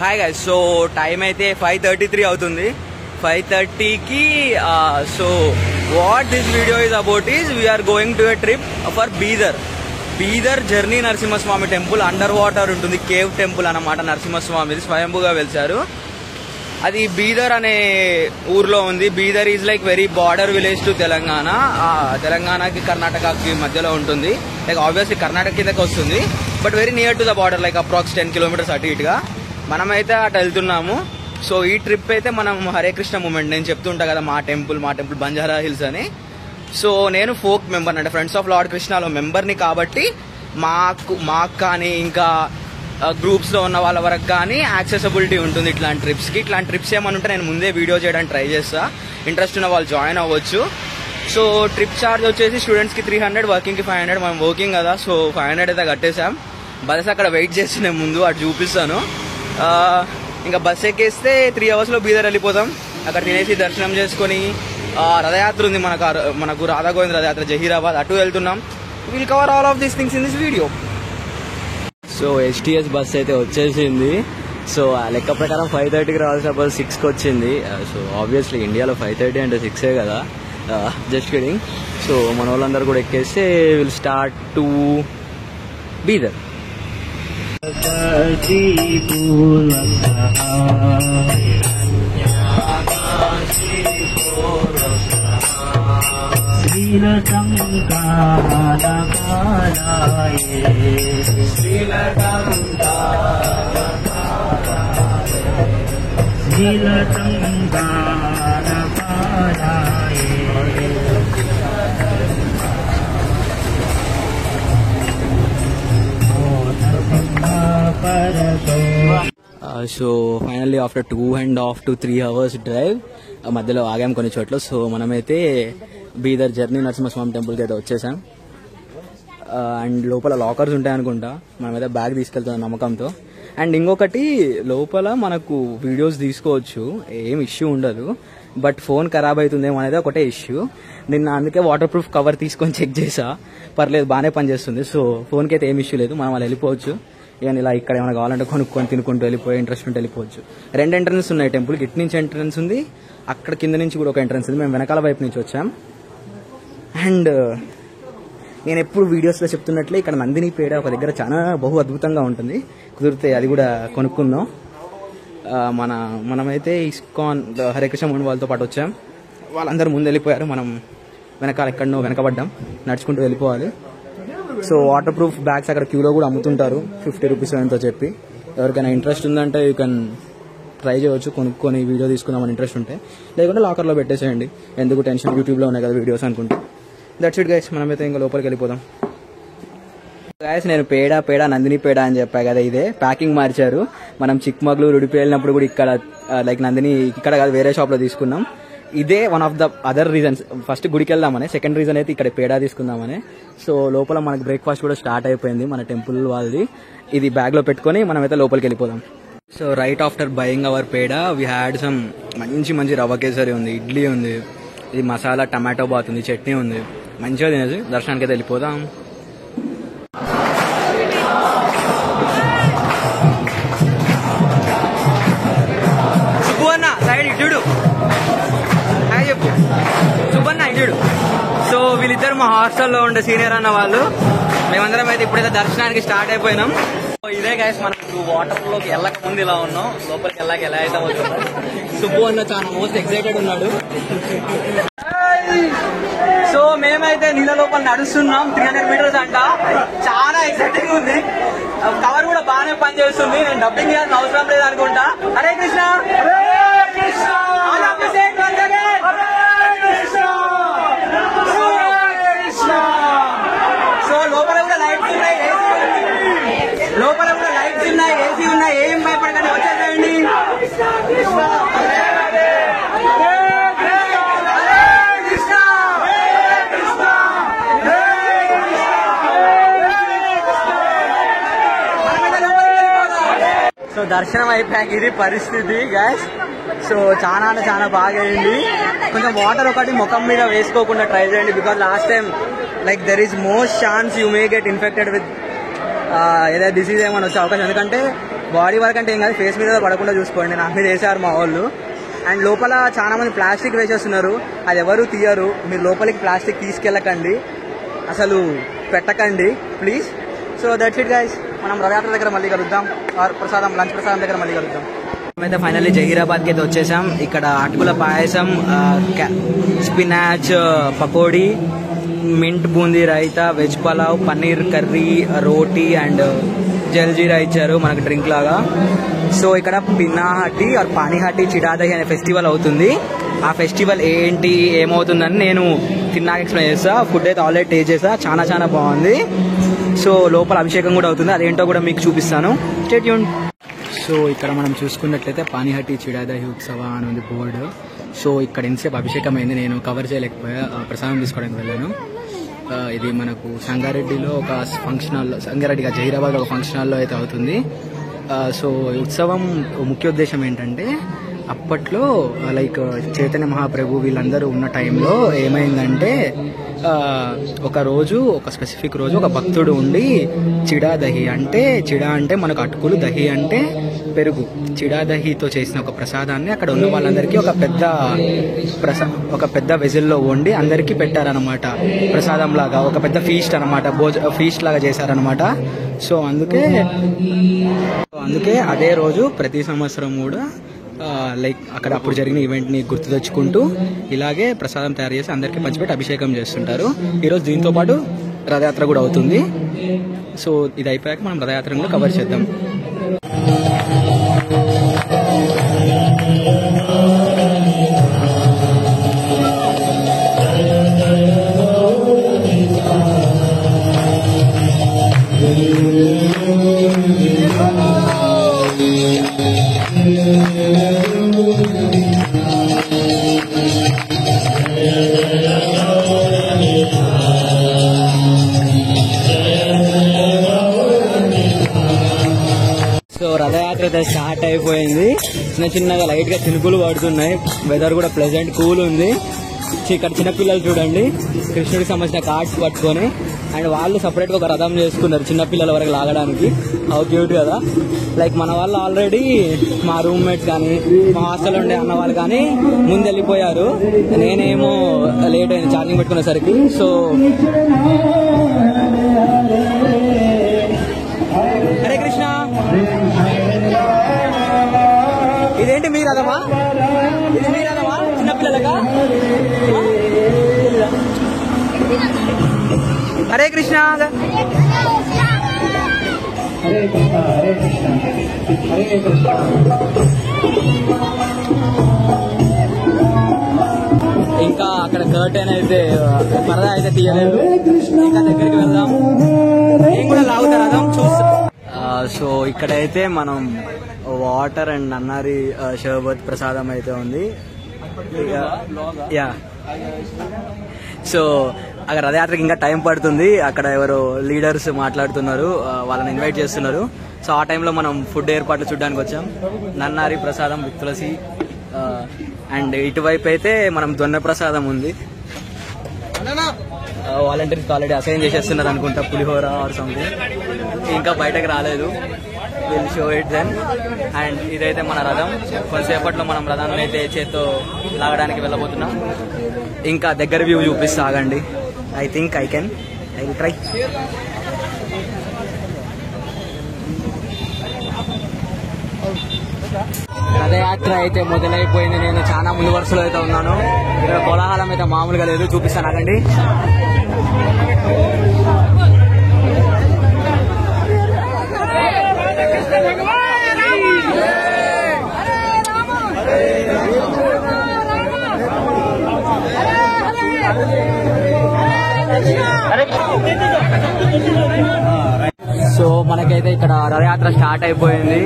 Hi guys, so time అయితే 5:33 అవుతుంది. 5:30కి so what this video is about is we're going to a trip for Bidar journey Narasimhaswamy temple. Under water ఉంటుంది, cave temple అన్నమాట. నరసింహస్వామిది స్వయంభుగా వెలిచారు. అది బీదర్ అనే ఊర్లో ఉంది. Bidar is like very border village to Telangana. తెలంగాణకి కర్ణాటకకి మధ్యలో ఉంటుంది. లైక్ ఆబ్వియస్లీ కర్ణాటక కిందకి వస్తుంది, but very near to the border, like approx 10 kilometres అటు ఇటుగా. మనమైతే అటు వెళ్తున్నాము. సో ఈ ట్రిప్ అయితే మనం హరే కృష్ణ మూమెంట్, నేను చెప్తుంటా కదా మా టెంపుల్ బంజారా హిల్స్ అని. సో నేను ఫోక్ మెంబర్, అంటే ఫ్రెండ్స్ ఆఫ్ లార్డ్ కృష్ణలో మెంబర్ని కాబట్టి మాకు కానీ ఇంకా గ్రూప్స్లో ఉన్న వాళ్ళ వరకు కానీ యాక్సెసిబిలిటీ ఉంటుంది ఇట్లాంటి ట్రిప్స్కి. ఇట్లాంటి ట్రిప్స్ ఏమని ఉంటే నేను ముందే వీడియో చేయడానికి ట్రై చేస్తా. ఇంట్రెస్ట్ ఉన్న వాళ్ళు జాయిన్ అవ్వచ్చు. సో ట్రిప్ ఛార్జ్ వచ్చేసి స్టూడెంట్స్కి 300, వర్కింగ్కి 500. మనం వర్కింగ్ కదా, సో 500 అయితే కట్టేసాం. బస్ అక్కడ వెయిట్ చేస్తున్నాం ముందు, అటు చూపిస్తాను. ఇంకా బస్ ఎక్కేస్తే 3 అవర్స్లో బీదర్ వెళ్ళిపోతాం. అక్కడ తినేసి దర్శనం చేసుకొని రథయాత్ర ఉంది మనకు రాధా గోవింద్ రథయాత్ర జహీరాబాద్, అటు వెళ్తున్నాం. Will cover all of these things in this video. So HTS bus అయితే వచ్చేసింది. సో ఆ లెక్క ప్రకారం 5:30కి రావాల్సిన బస్ 6కి వచ్చింది. సో ఆబ్వియస్లీ ఇండియాలో 5:30 అంటే 6 కదా, జస్ట్ కిడింగ్. సో మన వాళ్ళందరూ కూడా ఎక్కేస్తే will start to Bidar. So finally after 2.5 to 3 hours drive మధ్యలో ఆగాం కొన్ని చోట్ల. సో మనమైతే బీదర్ జర్నీ నరసింహస్వామి టెంపుల్కి అయితే వచ్చేసాం. అండ్ లోపల లాకర్స్ ఉంటాయి అనుకుంటా, మనమైతే బ్యాగ్ తీసుకెళ్తాం నమ్మకంతో. అండ్ ఇంకొకటి, లోపల మనకు వీడియోస్ తీసుకోవచ్చు, ఏం ఇష్యూ ఉండదు. బట్ ఫోన్ ఖరాబ్ అవుతుందేమో అనేది ఒకటే ఇష్యూ. నిన్న అందుకే వాటర్ ప్రూఫ్ కవర్ తీసుకొని చెక్ చేసా, పర్లేదు బాగానే పనిచేస్తుంది. సో ఫోన్కి అయితే ఏం ఇష్యూ లేదు, మనం అలా వెళ్ళిపోవచ్చు. ఇక ఇలా ఇక్కడ ఏమైనా కావాలంటే కొనుక్కొని తినుకుంటూ వెళ్ళిపోయి ఇంట్రెస్ట్ ఉంటే వెళ్ళిపోవచ్చు. 2 ఎంట్రన్స్ ఉన్నాయి టెంపుల్కి. ఇటు నుంచి ఎంట్రన్స్ ఉంది, అక్కడ కింద నుంచి కూడా ఒక ఎంట్రన్స్ ఉంది. మేము వెనకాల వైపు నుంచి వచ్చాం. అండ్ నేను ఎప్పుడు వీడియోస్లో చెప్తున్నట్లే ఇక్కడ నందిని పేడ ఒక దగ్గర చాలా బహు అద్భుతంగా ఉంటుంది. కుదిరితే అది కూడా కొనుక్కుందాం. మనమైతే ఇస్కాన్ హరే కృష్ణ మూమెంట్ వాళ్ళతో పాటు వచ్చాం. వాళ్ళందరూ ముందు వెళ్ళిపోయారు, మనం వెనకాల ఎక్కడనో వెనకబడ్డాం, నడుచుకుంటూ వెళ్ళిపోవాలి. సో వాటర్ ప్రూఫ్ బ్యాగ్స్ అక్కడ క్యూలో కూడా అమ్ముతుంటారు, 50 రూపీస్ ఎంతో చెప్పి. ఎవరికైనా ఇంట్రెస్ట్ ఉందంటే యూ కెన్ ట్రై చేయవచ్చు, కొనుక్కొని వీడియో తీసుకుందామని ఇంట్రెస్ట్ ఉంటే. లేకుంటే లాకర్లో పెట్టేసేయండి, ఎందుకు టెన్షన్, యూట్యూబ్లో ఉన్నాయి కదా వీడియోస్ అనుకుంటే. దట్స్ ఇట్ గైస్, మనమైతే ఇంకా లోపలికి వెళ్ళిపోదాం. గైస్ నేను పేడ నందిని పేడ అని చెప్పా కదా, ఇదే ప్యాకింగ్ మార్చారు. మనం చిక్మగళూరు ఉడిపి వెళ్ళినప్పుడు కూడా ఇక్కడ లైక్ నందిని ఇక్కడ కాదు వేరే షాప్లో తీసుకున్నాం. ఇదే one of the other reasons. First గుడికి వెళ్దామని, సెకండ్ రీజన్ అయితే ఇక్కడ పేడ తీసుకుందామని. సో లోపల మనకు బ్రేక్ఫాస్ట్ కూడా స్టార్ట్ అయిపోయింది మన టెంపుల్ వాళ్ళది. ఇది బ్యాగ్లో పెట్టుకొని మనమైతే లోపలికి వెళ్ళిపోదాం. So right after buying our peda we had some మంచి రవ్వ కేసరి ఉంది, ఇడ్లీ ఉంది, ఇది మసాలా టమాటో బాత్ ఉంది, చట్నీ ఉంది. మంచిగా తినేసి దర్శనానికి అయితే వెళ్ళిపోదాం. సుబ్బన్న సైడ్ ఇడ్డు హాయ్ చెప్పు, సుబ్బన్న ఇడ్డు. సో వీళ్ళిద్దరు మా హాస్టల్లో ఉండే సీనియర్ అన్న వాళ్ళు. మేమందరం అయితే ఇప్పుడైతే దర్శనానికి స్టార్ట్ అయిపోయినాం. సో ఇదే గైస్, మనకు వాటర్ లోకి వెళ్ళక ముందు ఇలా ఉన్నాం, లోపలికి వెళ్ళాక ఎలా అయితే అవుతుందో. సుబ్బు అన్న చాలా మోస్ట్ ఎక్సైటెడ్ ఉన్నాడు. సో మేమైతే నీళ్ళ లోపల నడుస్తున్నాం, 300 మీటర్స్ అంట. చాలా ఎక్సైటింగ్ ఉంది. కవర్ కూడా బాగానే పనిచేస్తుంది. నేను డబ్బింగ్ చేయాల్సిన అవసరం లేదు అనుకుంటా. హరే కృష్ణ, సో లోపల కూడా లైట్స్ ఉన్నాయి, ఏసీ ఉన్నాయి, ఏం భయపడకండి, వచ్చేసేయండి. సో దర్శనం అయిపోయాక ఇది పరిస్థితి గైస్. సో చాలా బాగా అయింది. కొంచెం వాటర్ ఒకటి ముఖం మీద వేసుకోకుండా ట్రై చేయండి, because last time like there is most chance you may get infected with ఏదైనా డిసీజ్ ఏమైనా వచ్చే అవకాశం. ఎందుకంటే బాడీ వర్క్ అంటే ఏం కాదు, ఫేస్ మీద పడకుండా చూసుకోండి. నా మీద వేసారు మా వాళ్ళు. అండ్ లోపల చాలా మంది ప్లాస్టిక్ వేసేస్తున్నారు, అది ఎవరు తీయరు. మీరు లోపలికి ప్లాస్టిక్ తీసుకెళ్ళకండి, అసలు పెట్టకండి please. So that's it guys, మనం రథయాత్ర దగ్గర మళ్ళీ కలుద్దాం, ప్రసాదం లంచ్ ప్రసాదం దగ్గర మళ్ళీ కలుద్దాం. మేమైతే ఫైనల్లీ జహీరాబాద్కి అయితే వచ్చేసాం. ఇక్కడ అటుకుల payasam, spinach pakodi, mint boondi raita, veg pulao, paneer curry, roti and jaljeera ఇచ్చారు మనకు డ్రింక్ లాగా. సో ఇక్కడ పిన్నాహటి ఆర్ పానీహటి చిడాదహి అనే ఫెస్టివల్ అవుతుంది. ఆ ఫెస్టివల్ ఏంటి ఏమవుతుందని నేను తిన్నాక ఎక్స్ప్లెయిన్ చేస్తా. ఫుడ్ అయితే ఆల్రెడీ టేస్ట్ చేసా, చాలా చాలా బాగుంది. సో లోపల అభిషేకం కూడా అవుతుంది, అదేంటో కూడా మీకు చూపిస్తాను. Stay tuned. సో ఇక్కడ మనం చూసుకున్నట్లయితే పానీహటి చిడాదహి ఉత్సవ అని ఉంది బోర్డు. సో ఇక్కడ ఎంతసేపు అభిషేకం అయింది, నేను కవర్ చేయలేకపోయా, ప్రసాదం తీసుకోవడానికి వెళ్ళాను. ఇది మనకు సంగారెడ్డిలో ఒక ఫంక్షన్ హాల్లో, సంగారెడ్డిగా జహీరాబాద్లో ఒక ఫంక్షన్ హాల్లో అయితే అవుతుంది. సో ఉత్సవం ముఖ్య ఉద్దేశం ఏంటంటే, అప్పట్లో లైక్ చైతన్య మహాప్రభు వీళ్ళందరూ ఉన్న టైంలో ఏమైందంటే, ఒక రోజు, ఒక స్పెసిఫిక్ రోజు ఒక భక్తుడు ఉండి చిడాదహి అంటే, చిడా అంటే మనకు అటుకులు, దహి అంటే పెరుగు, చిడాదహితో చేసిన ఒక ప్రసాదాన్ని అక్కడ ఉన్న వాళ్ళందరికీ ఒక పెద్ద వెజిల్లో వండి అందరికీ పెట్టారనమాట. ప్రసాదం లాగా ఒక పెద్ద ఫీస్ట్ అనమాట, ఫీస్ట్ లాగా చేశారనమాట. సో అందుకే అదే రోజు ప్రతి సంవత్సరం కూడా లైక్ అక్కడ అప్పుడు జరిగిన ఈవెంట్ని గుర్తు తెచ్చుకుంటూ ఇలాగే ప్రసాదం తయారు చేసి అందరికీ పంచిపెట్టి అభిషేకం చేస్తుంటారు. ఈరోజు దీంతో పాటు రథయాత్ర కూడా అవుతుంది. సో ఇది అయిపోయాక మనం రథయాత్రను కూడా కవర్ చేద్దాం. సో రథయాత్ర అయితే స్టార్ట్ అయిపోయింది. చిన్నగా లైట్ గా చినుకులు పడుతున్నాయి, వెదర్ కూడా ప్లెజెంట్ కూల్ ఉంది. ఇక్కడ చిన్నపిల్లలు చూడండి కృష్ణుడికి సంబంధించిన కార్డ్స్ పట్టుకొని, అండ్ వాళ్ళు సపరేట్గా ఒక రథం చేసుకున్నారు చిన్నపిల్లల వరకు లాగడానికి. హౌ క్యూట్ కదా. లైక్ మన వాళ్ళు ఆల్రెడీ, మా రూమ్మేట్స్ కానీ మా హాస్టల్ ఉండే అన్న వాళ్ళు కానీ ముందు వెళ్ళిపోయారు, నేనేమో లేట్ అయింది ఛార్జింగ్ పెట్టుకునేసరికి. సో హరే కృష్ణ. ఇదేంటి మీ రథమా? ఇది మీ రథమా చిన్నపిల్లలగా? హరే కృష్ణ. ఇంకా అక్కడ కర్టెన్ అయితే పరదా అయితే తీయలేదు, ఇంకా దగ్గరికి వెళ్దాం. నేను కూడా లాగుతా రథం చూస్తా. సో ఇక్కడైతే మనం వాటర్ అండ్ నన్నారి షర్బత్ ప్రసాదం అయితే ఉంది. యా, సో అక్కడ రథయాత్రకి ఇంకా టైం పడుతుంది. అక్కడ ఎవరో లీడర్స్ మాట్లాడుతున్నారు, వాళ్ళని ఇన్వైట్ చేస్తున్నారు. సో ఆ టైంలో మనం ఫుడ్ ఏర్పాట్లు చూడడానికి వచ్చాం. నన్నారి ప్రసాదం విత్ తులసి, అండ్ ఇటువైపు అయితే మనం దొన్న ప్రసాదం ఉంది. వాలంటీర్స్ ఆల్రెడీ అసైన్ చేసేస్తున్నారు అనుకుంటా, పులిహోర ఆర్ సంథింగ్. ఇంకా బయటకు రాలేదు, will show it then. And ఇదైతే మన రథం. కొంతసేపట్లో మనం రథాన్ని అయితే చేత్తో లాగడానికి వెళ్ళబోతున్నాం. ఇంకా దగ్గర వ్యూ చూపిస్తా, ఆగండి. I think I will try. Rathayatra అయితే మొదలైపోయింది. నేను చాలా ముందు వరుసలో అయితే ఉన్నాను. ఇక్కడ కోలాహలం అయితే మామూలుగా లేదు, చూపిస్తాను ఆగండి. సో మనకైతే ఇక్కడ రథయాత్ర స్టార్ట్ అయిపోయింది.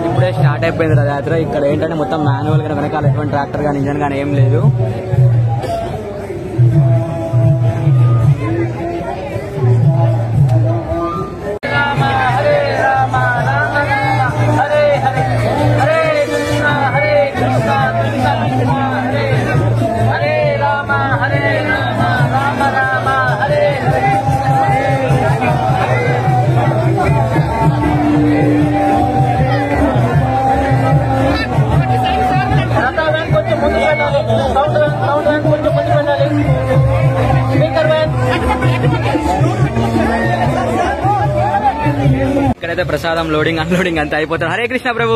ఇప్పుడే స్టార్ట్ అయిపోయింది రథయాత్ర. ఇక్కడ ఏంటంటే మొత్తం మాన్యువల్ గా, వెనకాల ఎటువంటి ట్రాక్టర్ కానీ ఇంజన్ కానీ ఏం లేదు. ఇక్కడైతే ప్రసాదం లోడింగ్ అన్లోడింగ్ అంతా అయిపోతుంది. హరే కృష్ణ ప్రభు.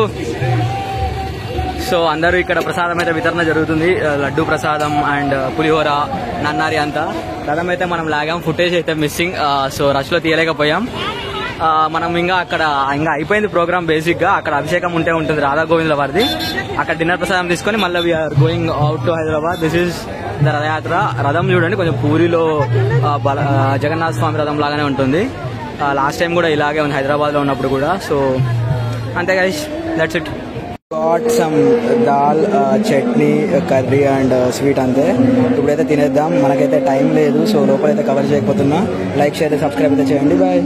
సో అందరూ ఇక్కడ ప్రసాదం అయితే వితరణ జరుగుతుంది. లడ్డు ప్రసాదం అండ్ పులిహోర నన్నారి అంతా. రథం అయితే మనం లాగాం, ఫుటేజ్ అయితే మిస్సింగ్. సో రష్ లో తీయలేకపోయాం. మనం ఇంకా అయిపోయింది ప్రోగ్రామ్. బేసిక్ గా అక్కడ అభిషేకం ఉంటుంది రాధా గోవిందుల వారిది. అక్కడ డిన్నర్ ప్రసాదం తీసుకొని మళ్ళీ we're going out to Hyderabad. This is the Rathayatra. రథం చూడండి కొంచెం పూరిలో జగన్నాథ స్వామి రథం లాగానే ఉంటుంది. లాస్ట్ టైం కూడా ఇలాగే ఉంది హైదరాబాద్ లో ఉన్నప్పుడు కూడా. సో అంతే guys, that's it. Got some dal, chutney, curry and sweet అంతే. ఇప్పుడైతే తినేద్దాం, మనకైతే టైం లేదు. సో లోపలైతే కవర్ చేయకపోతున్నా. లైక్, షేర్, సబ్స్క్రైబ్ అయితే చేయండి. బాయ్.